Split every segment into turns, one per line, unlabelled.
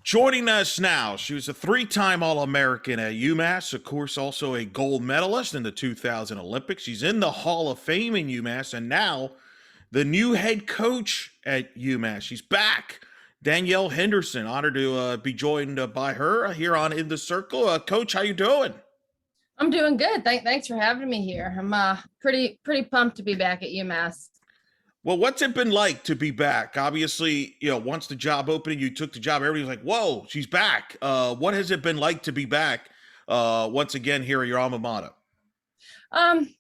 Joining us now, she was a three-time All-American at UMass, of course, also a gold medalist in the 2000 Olympics. She's in the Hall of Fame in UMass, and now the new head coach at UMass. She's back. Danielle Henderson, honored to be joined by her here on In the Circle. Coach, how you doing?
I'm doing good. Thanks for having me here. I'm pretty pumped to be back at UMass.
Well, what's it been like to be back? Obviously, once the job opened, you took the job. Everybody's like, "Whoa, she's back!" What has it been like to be back once again here at your alma mater?
Um,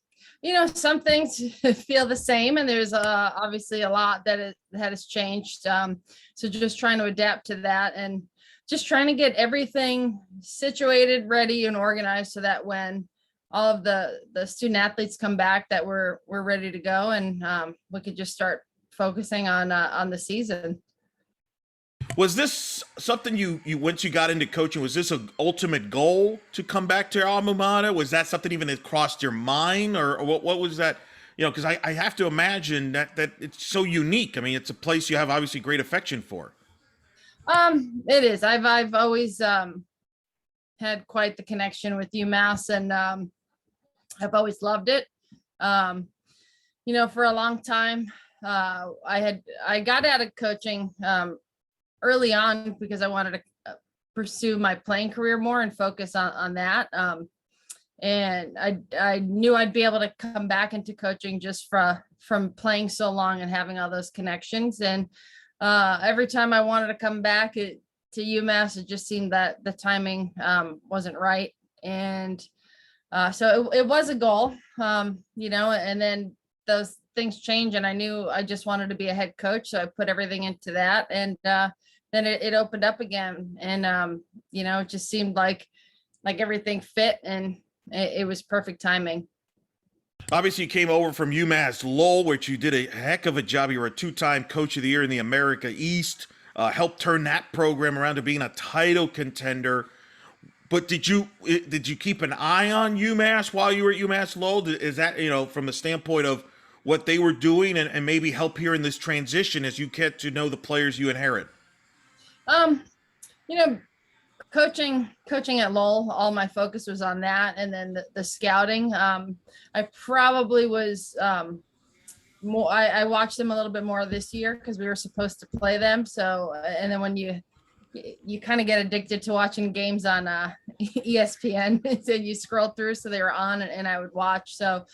some things feel the same, and there's obviously a lot that has changed. So just trying to adapt to that, and just trying to get everything situated, ready, and organized so that when all of the student athletes come back, that we're ready to go, and we could just start focusing on the season.
Was this something you once you got into coaching? Was this an ultimate goal to come back to your alma mater? Was that something even that crossed your mind, or what was that? Because I have to imagine that it's so unique. I mean, it's a place you have obviously great affection for.
It is. I've always had quite the connection with UMass, and I've always loved it. For a long time, I got out of coaching early on because I wanted to pursue my playing career more and focus on that. And I knew I'd be able to come back into coaching just from playing so long and having all those connections. And every time I wanted to come back to UMass, it just seemed that the timing wasn't right. And so it was a goal, and then those things change, and I knew I just wanted to be a head coach. So I put everything into that, and then it opened up again. And, it just seemed like everything fit, and it was perfect timing.
Obviously, you came over from UMass Lowell, which you did a heck of a job. You were a two-time Coach of the Year in the America East, helped turn that program around to being a title contender. But did you keep an eye on UMass while you were at UMass Lowell? Is that, from the standpoint of what they were doing and maybe help here in this transition as you get to know the players you inherit?
You know, coaching at Lowell, all my focus was on that. And then the scouting, I probably was more, I watched them a little bit more this year because we were supposed to play them. So, and then when you kind of get addicted to watching games on ESPN, and so you scroll through, so they were on, and I would watch. So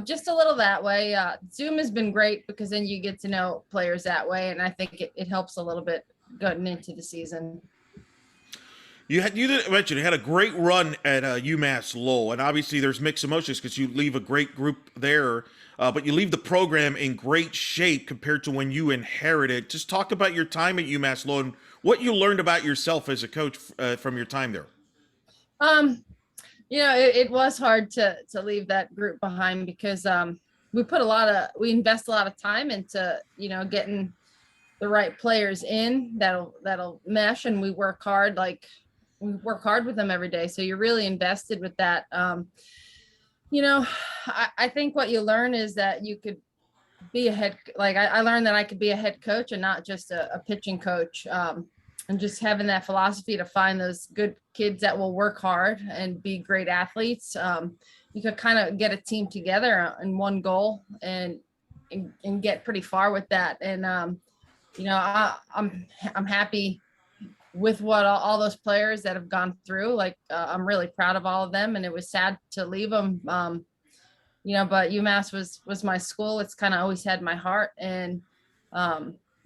just a little that way. Zoom has been great because then you get to know players that way, and I think it helps a little bit going into the season.
You did mention you had a great run at UMass Lowell, and obviously there's mixed emotions because you leave a great group there, but you leave the program in great shape compared to when you inherited. Just talk about your time at UMass Lowell and what you learned about yourself as a coach from your time there.
It was hard to leave that group behind because we invest a lot of time into getting the right players in that'll mesh, and we work hard with them every day. So you're really invested with that. I think what you learn is that you could be I learned that I could be a head coach and not just a pitching coach. And just having that philosophy to find those good kids that will work hard and be great athletes. You could kind of get a team together in one goal and get pretty far with that. And, I'm happy with what all those players that have gone through. I'm really proud of all of them, and it was sad to leave them. But UMass was my school. It's kind of always had my heart. And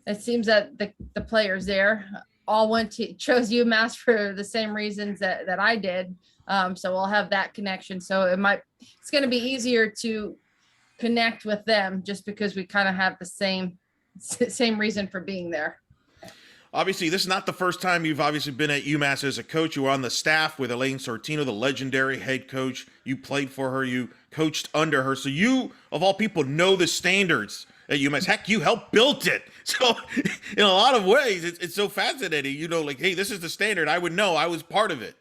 it seems that the players there all chose UMass for the same reasons that I did. So we'll have that connection. So it's going to be easier to connect with them just because we kind of have the same reason for being there.
Obviously, this is not the first time you've obviously been at UMass as a coach. You were on the staff with Elaine Sortino, the legendary head coach. You played for her. You coached under her. So you, of all people, know the standards at UMass. Heck, you helped build it. So in a lot of ways, it's so fascinating. Hey, this is the standard. I would know. I was part of it.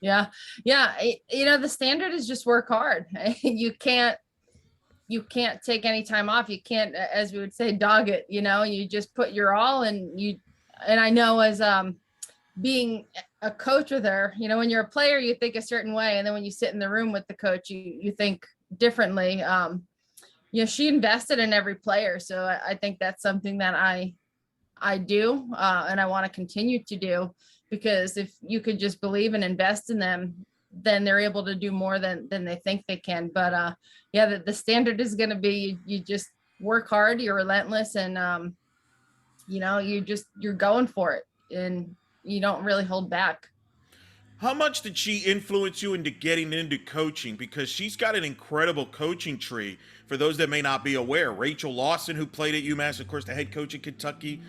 Yeah. The standard is just work hard. You can't take any time off. You can't, as we would say, dog it. You just put your all, and I know as being a coach with her, when you're a player, you think a certain way. And then when you sit in the room with the coach, you think differently. She invested in every player. So I think that's something that I do, and I want to continue to do, because if you could just believe and invest in them, then they're able to do more than they think they can. But the standard is going to be, you just work hard, you're relentless, and you're going for it, and you don't really hold back.
How much did she influence you into getting into coaching? Because she's got an incredible coaching tree. For those that may not be aware, Rachel Lawson, who played at UMass, of course, the head coach at Kentucky,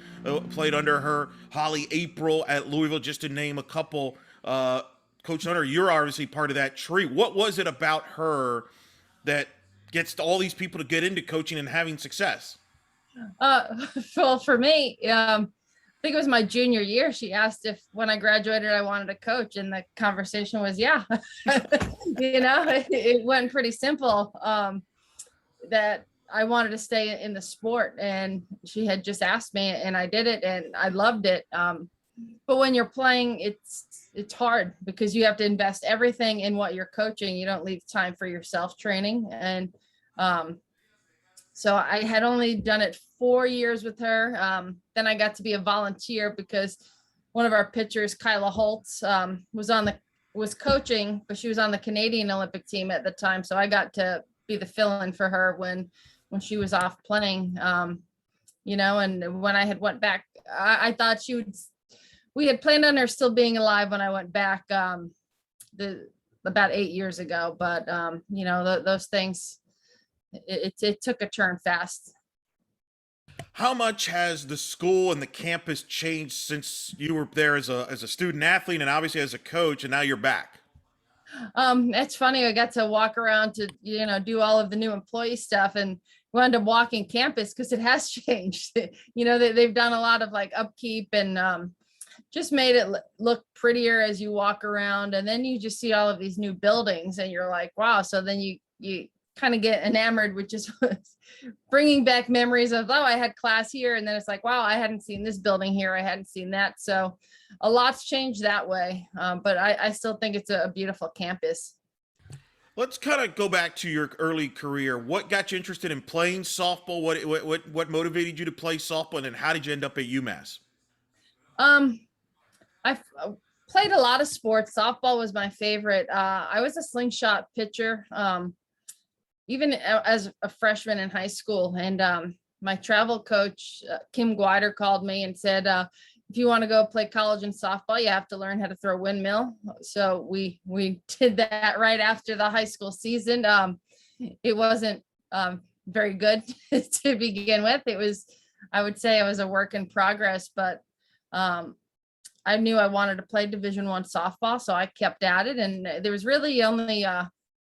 played under her. Holly April at Louisville, just to name a couple. Coach under, you're obviously part of that tree. What was it about her that gets all these people to get into coaching and having success?
Well, for me, I think it was my junior year. She asked if when I graduated, I wanted to coach. And the conversation was, yeah, it went pretty simple, that I wanted to stay in the sport, and she had just asked me, and I did it, and I loved it. But when you're playing, it's hard, because you have to invest everything in what you're coaching. You don't leave time for your self-training. And so I had only done it 4 years with her. Then I got to be a volunteer, because one of our pitchers, Kyla Holtz, was coaching, but she was on the Canadian Olympic team at the time. So I got to be the fill-in for her when she was off playing. And when I had went back, I thought we had planned on her still being alive when I went back about 8 years ago. But those things, it took a turn fast.
How much has the school and the campus changed since you were there as a student athlete, and obviously as a coach, and now you're back?
It's funny. I got to walk around to, do all of the new employee stuff, and wound up walking campus, because it has changed. They've done a lot of like upkeep, and just made it look prettier as you walk around. And then you just see all of these new buildings, and you're like, wow. So then you kind of get enamored with just bringing back memories of, oh, I had class here. And then it's like, wow, I hadn't seen this building here. I hadn't seen that. So a lot's changed that way. But I still think it's a beautiful campus.
Let's kind of go back to your early career. What got you interested in playing softball? What motivated you to play softball? And then how did you end up at UMass?
I played a lot of sports. Softball was my favorite. I was a slingshot pitcher. Even as a freshman in high school. And my travel coach, Kim Guider, called me and said, if you want to go play college in softball, you have to learn how to throw a windmill. So we did that right after the high school season. It wasn't very good to begin with. I would say it was a work in progress, but I knew I wanted to play Division I softball. So I kept at it. And there was really only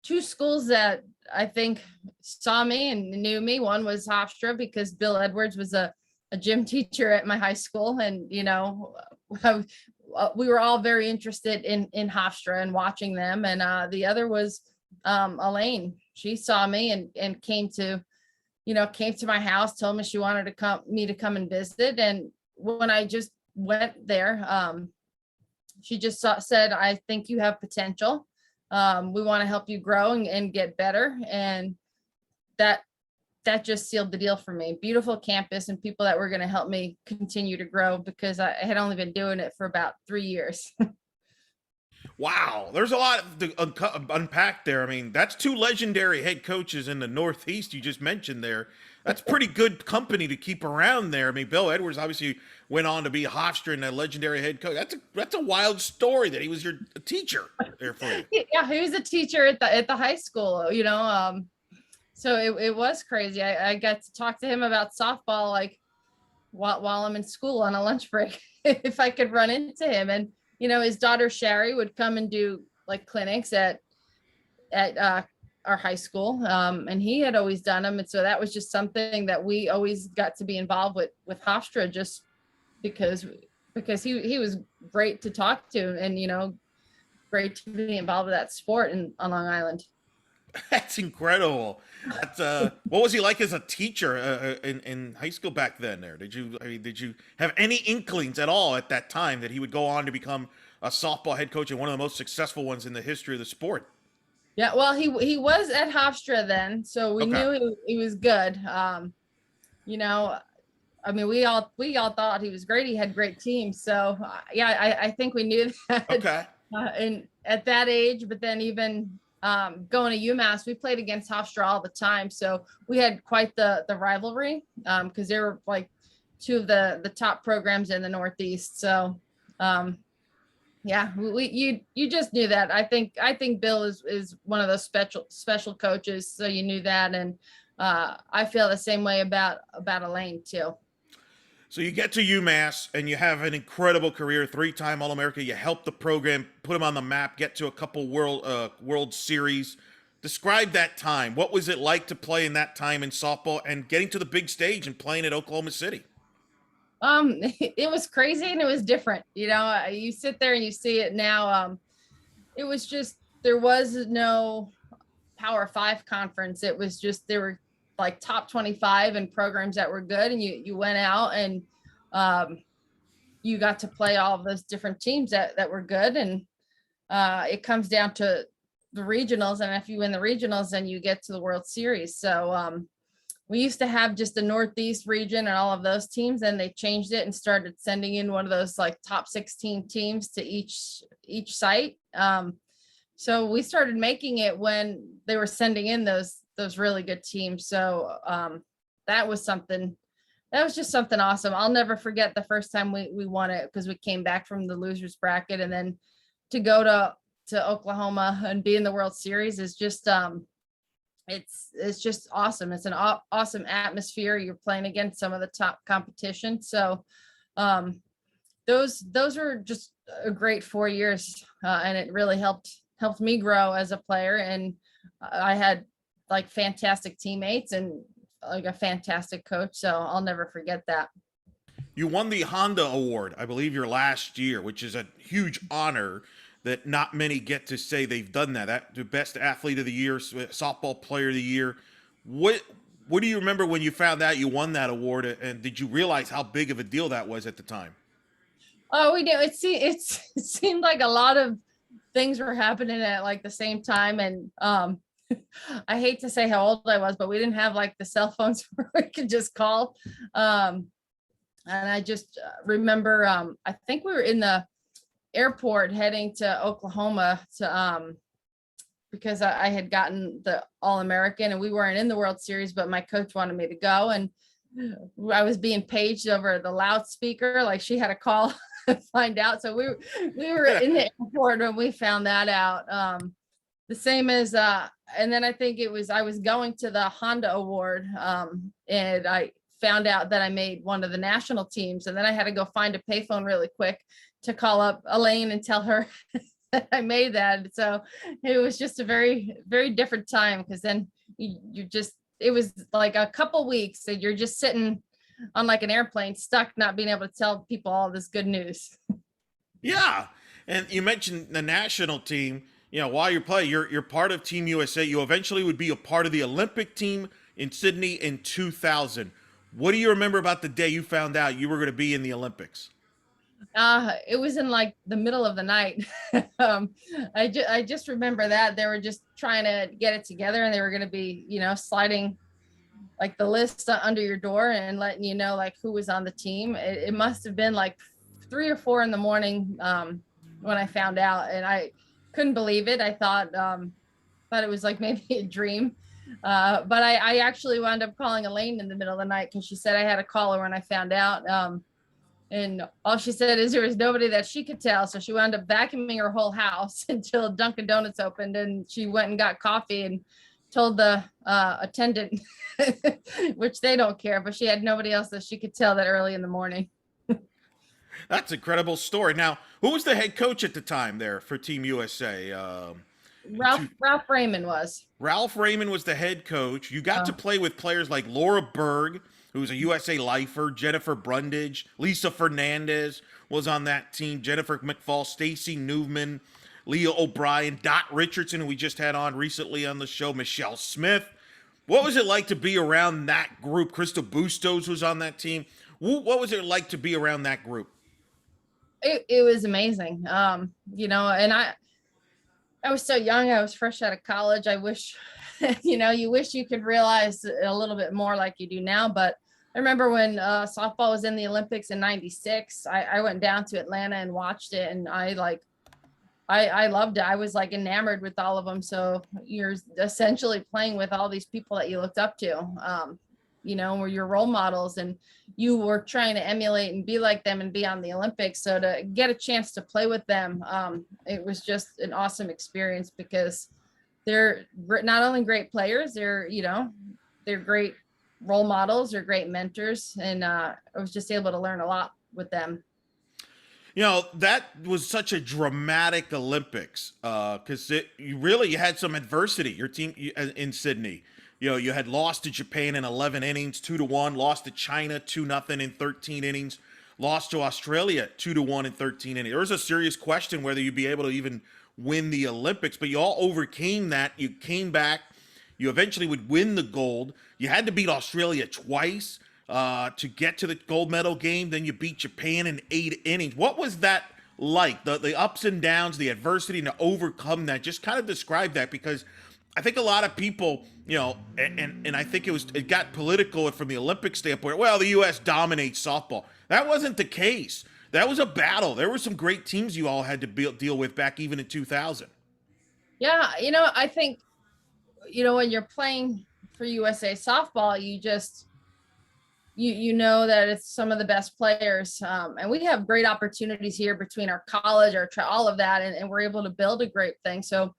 2 schools that I think saw me and knew me. One was Hofstra, because Bill Edwards was a gym teacher at my high school. And, we were all very interested in Hofstra and watching them. And the other was Elaine. She saw me and came to my house, told me she wanted to come and visit. And when I just went there, she just said, I think you have potential. We want to help you grow and get better. And that just sealed the deal for me. Beautiful campus and people that were going to help me continue to grow, because I had only been doing it for about 3 years.
Wow, there's a lot to unpack there. I mean, that's 2 legendary head coaches in the Northeast you just mentioned there. That's pretty good company to keep around there. I mean, Bill Edwards obviously went on to be Hofstra and a legendary head coach. That's a wild story that he was your teacher there for you.
Yeah, he was a teacher at the high school. So it was crazy. I got to talk to him about softball, like while I'm in school on a lunch break, if I could run into him. And his daughter Sherry would come and do like clinics at our high school, and he had always done them. And so that was just something that we always got to be involved with Hofstra, just because he was great to talk to, and great to be involved with that sport on Long Island.
That's incredible. That's, what was he like as a teacher in high school back then? There, did you have any inklings at all at that time that he would go on to become a softball head coach and one of the most successful ones in the history of the sport?
Yeah, well, he was at Hofstra then, so we
Okay,
knew he was good. You know, I mean, we all thought he was great. He had great teams, so yeah, I think we knew that.
okay.
And at that age, but then even going to UMass, we played against Hofstra all the time, so we had quite the rivalry because they were like two of the top programs in the Northeast. So um, yeah, you just knew that. I think Bill is one of those special coaches, so you knew that, and I feel the same way about Elaine too.
So you get to UMass and you have an incredible career, three-time All-America. You help the program, put them on the map, get to a couple World Series. Describe that time. What was it like to play in that time in softball and getting to the big stage and playing at Oklahoma City?
It was crazy and it was different. You sit there and you see it now. It was just there was no Power Five conference. It was just there were like top 25 and programs that were good, and you went out and um, you got to play all of those different teams that were good, and it comes down to the regionals, and if you win the regionals, then you get to the World Series. So we used to have just the Northeast region and all of those teams, and they changed it and started sending in one of those like top 16 teams to each site. So we started making it when they were sending in those really good teams. So that was something that was just something awesome. I'll never forget the first time we won it, because we came back from the losers bracket, and then to go to Oklahoma and be in the World Series is just it's just awesome. It's an awesome atmosphere. You're playing against some of the top competition. So those are just a great 4 years, and it really helped me grow as a player. And I had like fantastic teammates and like a fantastic coach. So I'll never forget that.
You won the Honda Award, I believe, your last year, which is a huge honor that not many get to say they've done that. That the best athlete of the year, softball player of the year. What do you remember when you found out you won that award, and did you realize how big of a deal that was at the time?
Oh, we do. It seemed like a lot of things were happening at like the same time. And I hate to say how old I was, but we didn't have like the cell phones where we could just call. And I just remember, I think we were in the airport heading to Oklahoma to because I had gotten the All-American, and we weren't in the World Series, but my coach wanted me to go, and I was being paged over the loudspeaker, like she had a call to find out. So we were in the airport when we found that out. The same as and then I think I was going to the Honda Award, and I found out that I made one of the national teams, and then I had to go find a payphone really quick to call up Elaine and tell her that I made that. So it was just a very, very different time, because then you just, it was like a couple weeks and you're just sitting on like an airplane stuck, not being able to tell people all this good news.
Yeah, and you mentioned the national team. While you're playing, you're part of Team USA. You eventually would be a part of the Olympic team in Sydney in 2000. What do you remember about the day you found out you were going to be in the Olympics?
It was in like the middle of the night. I just remember that they were just trying to get it together, and they were going to be, sliding like the list under your door and letting you know like who was on the team. It must have been like 3 or 4 in the morning when I found out, and I couldn't believe it. I thought it was like maybe a dream. But I actually wound up calling Elaine in the middle of the night, because she said I had to call her when I found out. And all she said is there was nobody that she could tell. So she wound up vacuuming her whole house until Dunkin' Donuts opened, and she went and got coffee and told the attendant, which they don't care, but she had nobody else that she could tell that early in the morning.
That's an incredible story. Now, who was the head coach at the time there for Team USA?
Ralph Raymond was.
Ralph Raymond was the head coach. You got to play with players like Laura Berg, who was a USA lifer, Jennifer Brundage, Lisa Fernandez was on that team, Jennifer McFall, Stacy Newman, Leah O'Brien, Dot Richardson, who we just had on recently on the show, Michelle Smith. What was it like to be around that group? Crystal Bustos was on that team. What was it like to be around that group?
It was amazing. And I was so young. I was fresh out of college. I wish, you wish you could realize a little bit more like you do now. But I remember when softball was in the Olympics in '96, I went down to Atlanta and watched it, and I loved it. I was like enamored with all of them. So you're essentially playing with all these people that you looked up to, were your role models, and you were trying to emulate and be like them and be on the Olympics. So to get a chance to play with them, it was just an awesome experience because they're not only great players, they're great role models, they're great mentors. And I was just able to learn a lot with them.
That was such a dramatic Olympics because you had some adversity. Your team in Sydney, you had lost to Japan in 11 innings, 2-1, lost to China 2-0 in 13 innings, lost to Australia 2-1 in 13 innings. There was a serious question whether you'd be able to even win the Olympics, but you all overcame that. You came back. You eventually would win the gold. You had to beat Australia twice to get to the gold medal game. Then you beat Japan in 8 innings. What was that like? The ups and downs, the adversity, and to overcome that. Just kind of describe that, because I think a lot of people, and I think it got political from the Olympic standpoint. Well, the U.S. dominates softball. That wasn't the case. That was a battle. There were some great teams you all had to deal with back even in 2000.
Yeah, I think, when you're playing for USA softball, you just you know that it's some of the best players, and we have great opportunities here between our college, all of that, and we're able to build a great thing. So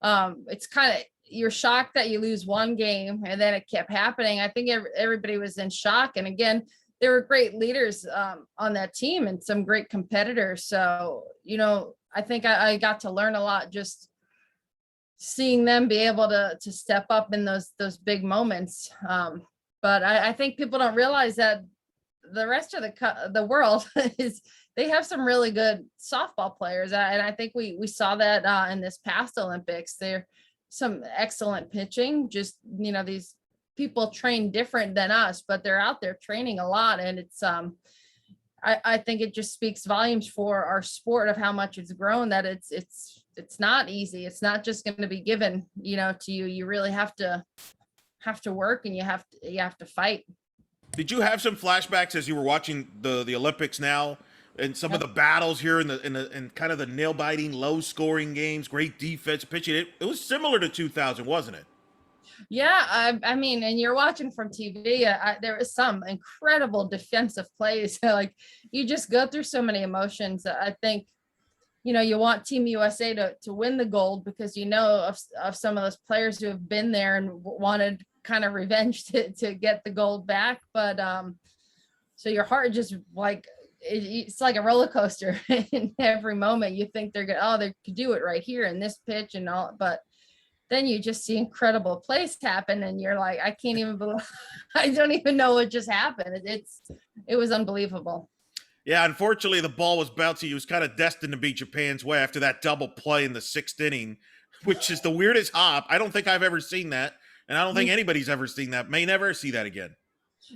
it's kind of, you're shocked that you lose one game, and then it kept happening. I think everybody was in shock, and again, there were great leaders on that team and some great competitors. So I think I got to learn a lot just seeing them be able to step up in those big moments. But I think people don't realize that the rest of the world they have some really good softball players. And I think we saw that in this past Olympics. There some excellent pitching, just, these people train different than us, but they're out there training a lot. And it's, I think it just speaks volumes for our sport of how much it's grown, that it's not easy. It's not just going to be given, to you. You really have to work, and you have to fight.
Did you have some flashbacks as you were watching the Olympics now, and some of the battles here in kind of the nail biting, low scoring games, great defense pitching? It was similar to 2000, wasn't it?
Yeah, I mean, and you're watching from TV. There was some incredible defensive plays. Like, you just go through so many emotions. I think, you want Team USA to win the gold because of some of those players who have been there and wanted kind of revenge to get the gold back. But so your heart just it's like a roller coaster in every moment. You think they could do it right here in this pitch and all, but then you just see incredible plays happen, and you're like, I can't even believe, I don't even know what just happened. It was unbelievable.
Yeah, unfortunately, the ball was bouncy. He was kind of destined to be Japan's way after that double play in the 6th inning, which is the weirdest hop. I don't think I've ever seen that, and I don't think anybody's ever seen that. May never see that again.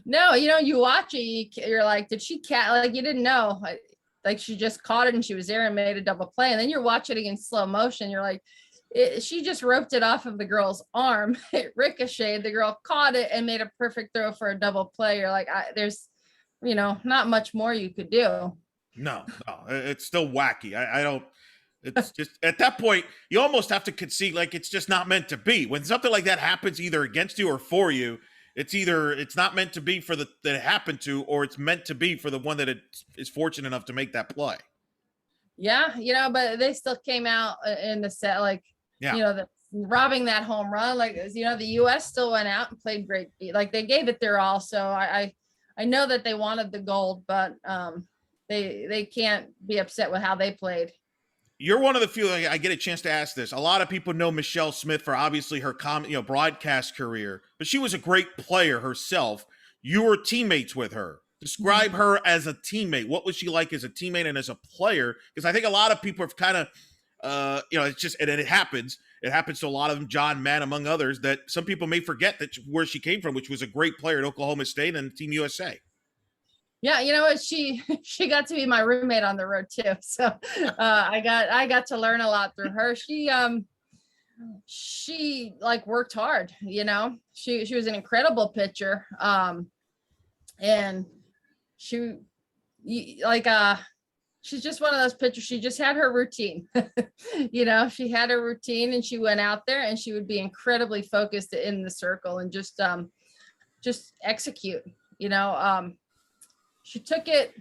No, you watch it, you're like, did she you didn't know. Like, she just caught it and she was there and made a double play. And then you're watching it in slow motion. You're like, she just roped it off of the girl's arm. It ricocheted. The girl caught it and made a perfect throw for a double play. You're like, there's, not much more you could do.
No, it's still wacky. I don't. It's just at that point you almost have to concede, like, it's just not meant to be. When something like that happens, either against you or for you, it's not meant to be for that it happened to, or it's meant to be for the one that it is fortunate enough to make that play.
Yeah, but they still came out in the set, robbing that home run. Like, the U.S. still went out and played great. Like, they gave it their all. So I know that they wanted the gold, but they can't be upset with how they played.
You're one of the few I get a chance to ask this. A lot of people know Michelle Smith for obviously her broadcast career, but she was a great player herself. You were teammates with her. Describe her as a teammate. What was she like as a teammate and as a player? Because I think a lot of people have kind of It's just, and it happens. It happens to a lot of them, John Mann, among others, that some people may forget that where she came from, which was a great player at Oklahoma State and Team USA.
Yeah, you know what? She got to be my roommate on the road too. So I got to learn a lot through her. She like worked hard, you know. She was an incredible pitcher. And she like she's just one of those pitchers. She just had her routine. You know, she had her routine and she went out there and she would be incredibly focused in the circle and just execute, you know. She took it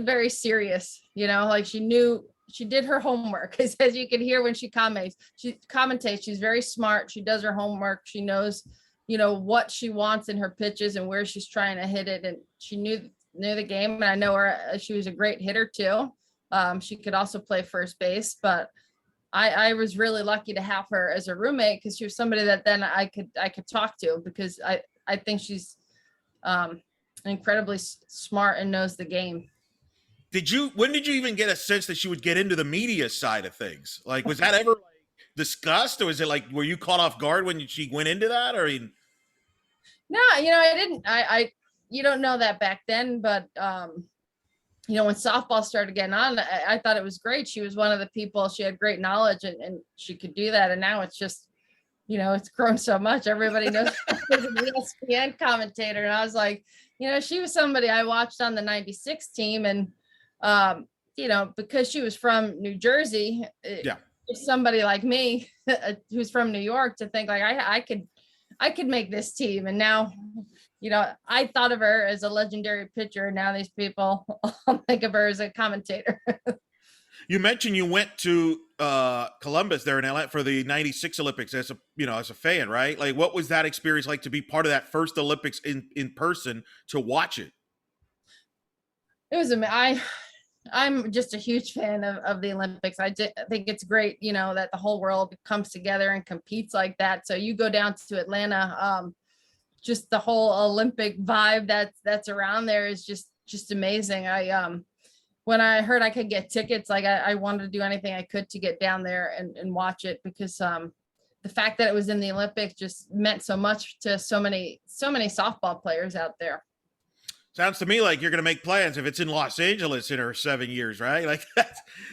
very serious, you know, like she knew she did her homework, because as you can hear when she commentates, she's very smart. She does her homework. She knows, you know, what she wants in her pitches and where she's trying to hit it. And she knew the game. And I know her, she was a great hitter too. She could also play first base, but I was really lucky to have her as a roommate, because she was somebody that then I could talk to, because I think she's incredibly smart and knows the game.
When did you even get a sense that she would get into the media side of things? Like, was that ever discussed, or was it like, were you caught off guard when she went into that? Or
no, you know, I didn't, you don't know that back then, but you know, when softball started getting on, I thought it was great. She was one of the people, she had great knowledge and she could do that. And now it's just, you know, it's grown so much. Everybody knows she's an ESPN commentator. And I was like, you know, she was somebody I watched on the 96 team. And, you know, because she was from New Jersey, somebody like me who's from New York, to think like I could make this team. And now, you know, I thought of her as a legendary pitcher. Now these people all think of her as a commentator.
You mentioned you went to Columbus there in LA for the 96 Olympics as a fan, right? Like, what was that experience like to be part of that first Olympics in person, to watch it?
It was I'm just a huge fan of the Olympics. I think it's great, you know, that the whole world comes together and competes like that. So you go down to Atlanta, just the whole Olympic vibe that's around there is just amazing. When I heard I could get tickets, like I wanted to do anything I could to get down there and watch it, because the fact that it was in the Olympics just meant so much to so many softball players out there.
Sounds to me like you're going to make plans if it's in Los Angeles in her 7 years, right? Like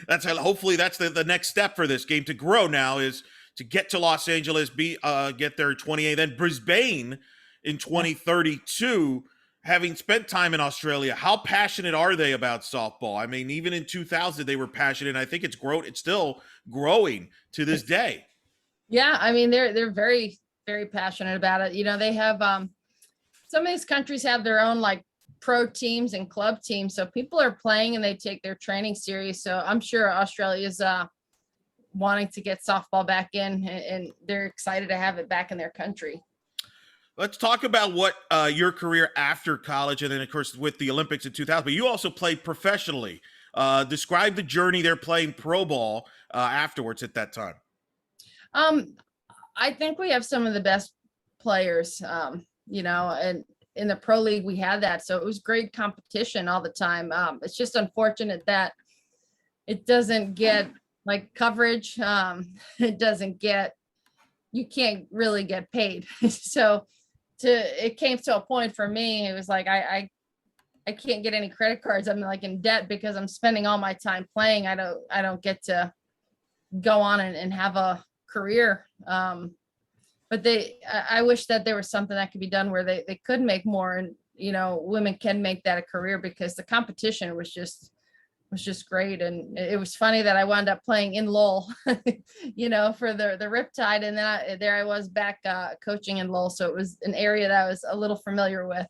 that's how, hopefully that's the next step for this game to grow now, is to get to Los Angeles, get there 28, then Brisbane in 2032. Having spent time in Australia, how passionate are they about softball? I mean, even in 2000, they were passionate. And I think it's grown. It's still growing to this day. Yeah,
I mean, they're very, very passionate about it. You know, they have some of these countries have their own like pro teams and club teams. So people are playing and they take their training serious. So I'm sure Australia's wanting to get softball back in, and they're excited to have it back in their country.
Let's talk about what your career after college, and then of course with the Olympics in 2000, but you also played professionally. Describe the journey there playing pro ball afterwards at that time.
I think we have some of the best players, you know, and in the pro league we had that. So it was great competition all the time. It's just unfortunate that it doesn't get like coverage. It doesn't get, you can't really get paid. So it came to a point for me, it was like, I can't get any credit cards. I'm like in debt because I'm spending all my time playing. I don't get to go on and have a career. But I wish that there was something that could be done where they could make more, and, you know, women can make that a career, because the competition was just great. And it was funny that I wound up playing in Lowell, you know, for the Riptide. And then there I was back coaching in Lowell. So it was an area that I was a little familiar with.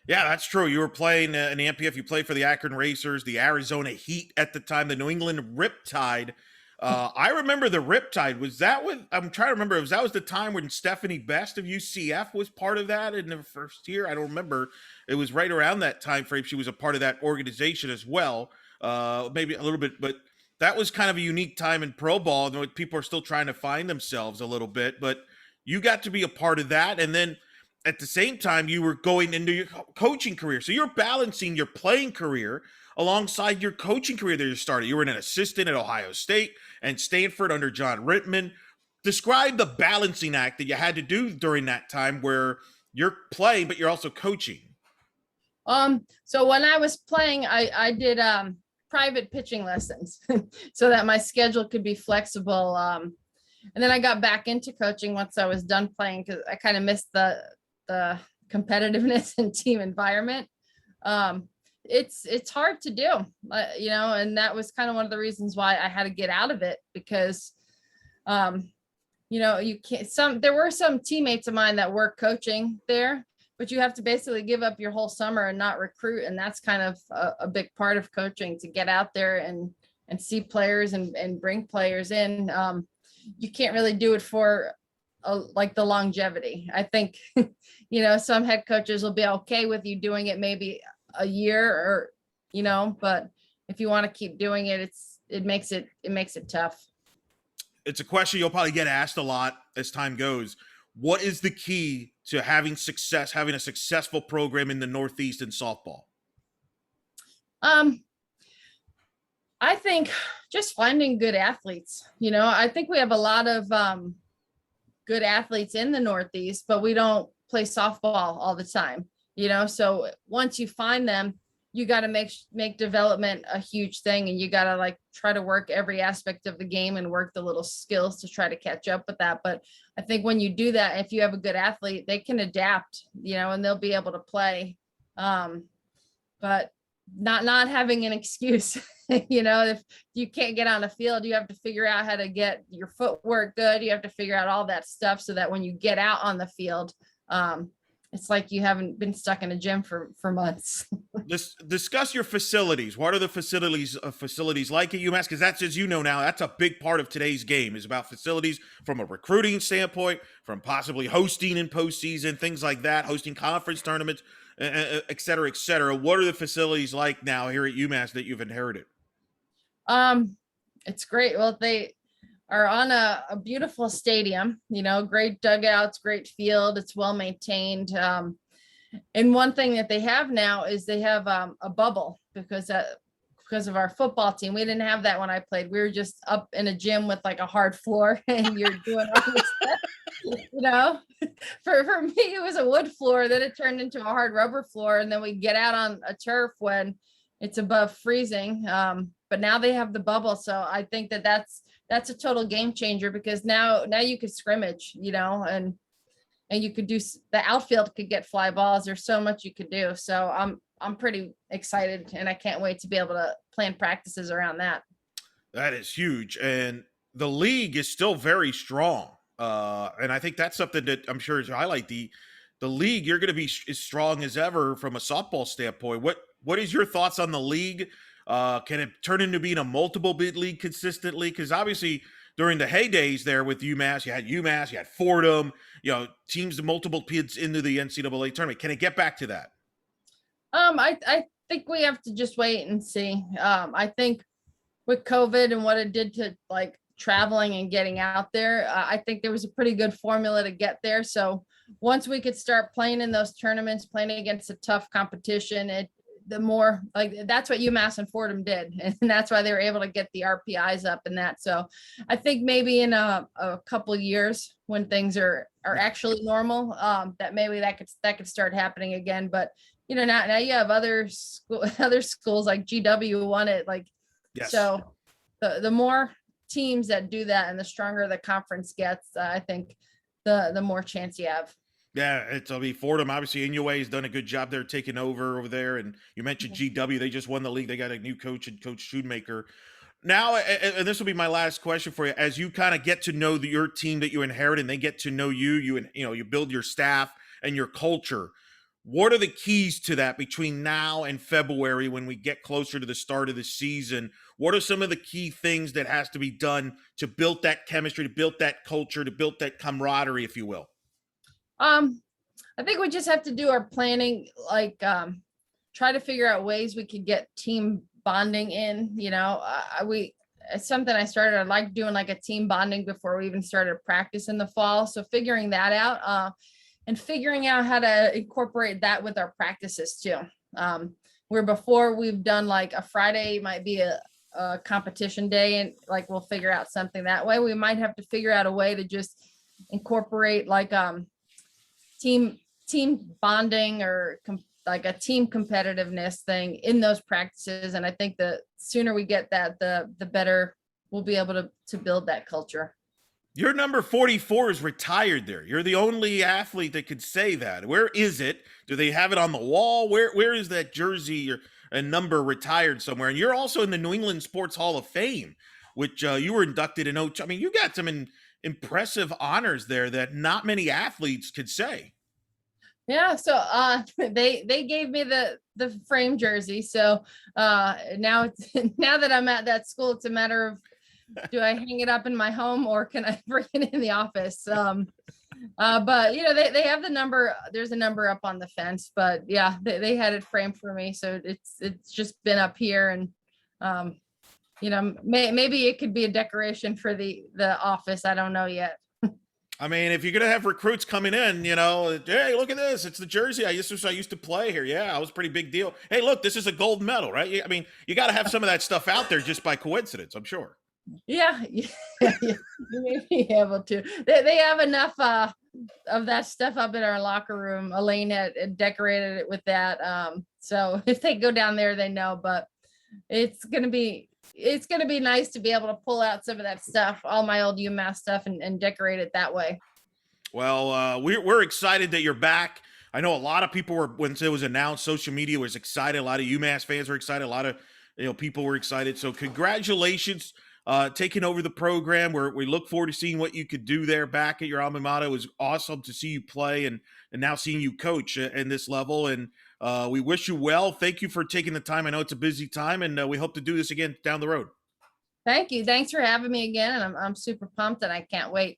Yeah, that's true. You were playing in the MPF. You played for the Akron Racers, the Arizona Heat at the time, the New England Riptide. I remember the Riptide. I'm trying to remember, that was the time when Stephanie Best of UCF was part of that in the first year. I don't remember. It was right around that time frame. She was a part of that organization as well. Maybe a little bit, but that was kind of a unique time in pro ball. People are still trying to find themselves a little bit, but you got to be a part of that. And then at the same time, you were going into your coaching career. So you're balancing your playing career alongside your coaching career that you started. You were an assistant at Ohio State and Stanford under John Rittman. Describe the balancing act that you had to do during that time where you're playing, but you're also coaching.
So when I was playing, I did private pitching lessons so that my schedule could be flexible. And then I got back into coaching once I was done playing because I kind of missed the competitiveness and team environment. It's hard to do, and that was kind of one of the reasons why I had to get out of it because, you can't, there were some teammates of mine that were coaching there, but you have to basically give up your whole summer and not recruit. And that's kind of a big part of coaching, to get out there and see players and bring players in. You can't really do it for like the longevity. I think, some head coaches will be okay with you doing it maybe a year or, but if you want to keep doing it, it makes it tough.
It's a question you'll probably get asked a lot as time goes. What is the key to having success, having a successful program in the Northeast in softball?
I think just finding good athletes. I think we have a lot of good athletes in the Northeast, but we don't play softball all the time. So once you find them, you got to make development a huge thing, and you got to try to work every aspect of the game and work the little skills to try to catch up with that. But I think when you do that, if you have a good athlete, they can adapt, and they'll be able to play. But not having an excuse, if you can't get on the field, you have to figure out how to get your footwork good. You have to figure out all that stuff so that when you get out on the field, it's like you haven't been stuck in a gym for months.
Discuss your facilities. What are the facilities like at UMass? Because that's, as you know now, that's a big part of today's game, is about facilities from a recruiting standpoint, from possibly hosting in postseason, things like that, hosting conference tournaments, et cetera, et cetera. What are the facilities like now here at UMass that you've inherited?
It's great. Well, they are on a beautiful stadium, great dugouts, great field. It's well maintained. And one thing that they have now is they have a bubble because of our football team. We didn't have that when I played. We were just up in a gym with a hard floor and you're doing all this stuff, For me, it was a wood floor. Then it turned into a hard rubber floor. And then we get out on a turf when it's above freezing. But now they have the bubble. So I think that's a total game changer because now you could scrimmage, and you could do, the outfield could get fly balls. There's so much you could do. So I'm pretty excited, and I can't wait to be able to plan practices around that.
That is huge. And the league is still very strong. And I think that's something that I'm sure is highlight the league. You're going to be as strong as ever from a softball standpoint. What is your thoughts on the league? Can it turn into being a multiple bid league consistently? Because obviously during the heydays there with UMass, you had Fordham, teams, multiple bids into the NCAA tournament. Can it get back to that?
I think we have to just wait and see. I think with COVID and what it did to traveling and getting out there, I think there was a pretty good formula to get there. So once we could start playing in those tournaments, playing against a tough competition, the more that's what UMass and Fordham did. And that's why they were able to get the RPIs up and that. So I think maybe in a couple of years when things are actually normal, that maybe that could start happening again. But, now you have other schools like GW won it.
Yes.
So the more teams that do that and the stronger the conference gets, I think the more chance you have.
Yeah, it'll be Fordham. Obviously, Inouye has done a good job there taking over there. And you mentioned GW. They just won the league. They got a new coach and Coach Shoemaker. Now, and this will be my last question for you. As you kind of get to know your team that you inherit and they get to know you, you build your staff and your culture. What are the keys to that between now and February when we get closer to the start of the season? What are some of the key things that has to be done to build that chemistry, to build that culture, to build that camaraderie, if you will?
I think we just have to do our planning, try to figure out ways we could get team bonding in, it's something I started. I like doing a team bonding before we even started practice in the fall. So figuring that out, and figuring out how to incorporate that with our practices too. where before we've done like a Friday might be a competition day, and like we'll figure out something that way. We might have to figure out a way to just incorporate like team bonding or like a team competitiveness thing in those practices. And I think the sooner we get that, the better we'll be able to build that culture.
Your number 44 is retired there. You're the only athlete that could say that. Where is it? Do they have it on the wall? Where is that jersey or a number retired somewhere? And you're also in the New England Sports Hall of Fame, which you were inducted in. I mean, you got some impressive honors there that not many athletes could say.
Yeah, so they gave me the frame jersey. So now it's now that I'm at that school, it's a matter of, do I hang it up in my home or can I bring it in the office? But you know, they have the number, there's a number up on the fence, but yeah, they had it framed for me. So it's just been up here, and you know, maybe it could be a decoration for the office. I don't know yet.
I mean, if you're going to have recruits coming in, you know, hey, look at this. It's the jersey I used to play here. Yeah, I was a pretty big deal. Hey, look, this is a gold medal, right? I mean, you got to have some of that stuff out there just by coincidence, I'm sure.
Yeah, you may be able to. They have enough of that stuff up in our locker room. Elaine had decorated it with that. So if they go down there, they know. But it's gonna be nice to be able to pull out some of that stuff, all my old UMass stuff, and decorate it that way.
Well, we're excited that you're back. I know a lot of people were, when it was announced, social media was excited. A lot of UMass fans were excited. A lot of people were excited. So congratulations. Taking over the program, where we look forward to seeing what you could do there back at your alma mater. It was awesome to see you play and now seeing you coach in this level. And we wish you well. Thank you for taking the time. I know it's a busy time, and we hope to do this again down the road.
Thank you. Thanks for having me again. And I'm super pumped, and I can't wait.